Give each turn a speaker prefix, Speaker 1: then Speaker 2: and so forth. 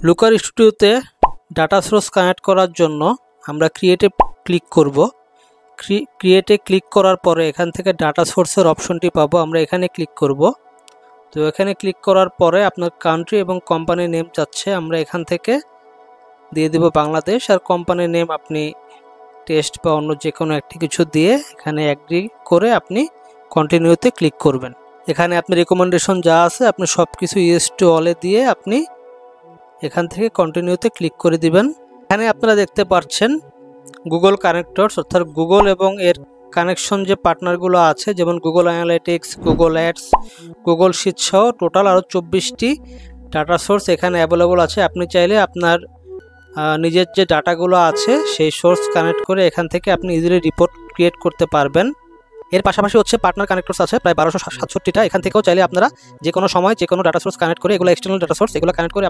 Speaker 1: লুকার স্টুডিওতে data source connect করার জন্য আমরা ক্রিয়েটে ক্লিক করব। ক্রিয়েটে ক্লিক করার পরে এখান থেকে ডাটা সোর্সের অপশনটি পাবো, আমরা এখানে ক্লিক করব। তো এখানে ক্লিক করার পরে আপনার কান্ট্রি এবং কোম্পানির নেম চাচ্ছে, আমরা এখান থেকে দিয়ে দেব বাংলাদেশ। আর কোম্পানির নেম আপনি টেস্ট বা অন্য যে কোনো একটি কিছু দিয়ে এখানে অ্যাগ্রি করে আপনি কন্টিনিউতে ক্লিক করবেন। এখানে আপনি রেকমেন্ডেশন যা আছে আপনি সব কিছু ইয়েস টু অলে দিয়ে আপনি এখান থেকে কন্টিনিউতে ক্লিক করে দিবেন। এখানে আপনারা দেখতে পাচ্ছেন গুগল কানেক্টরস, অর্থাৎ গুগল এবং এর কানেকশন যে পার্টনারগুলো আছে, যেমন Google Analytics, Google Ads, Google Sheet সহ টোটাল আরও 24টি ডাটা সোর্স এখানে অ্যাভেলেবল আছে। আপনি চাইলে আপনার নিজের যে ডাটাগুলো আছে সেই সোর্স কানেক্ট করে এখান থেকে আপনি ইজিলি রিপোর্ট ক্রিয়েট করতে পারবেন। এর পাশাপাশি হচ্ছে পার্টনার কানেক্টরস আছে প্রায় 1267টা। এখান থেকেও চাইলে আপনারা যে কোনো সময় যে কোনো ডাটা সোর্স কানেক্ট করে, এগুলো এক্সটার্নাল ডাটা সোর্স, এগুলো কানেক্ট করে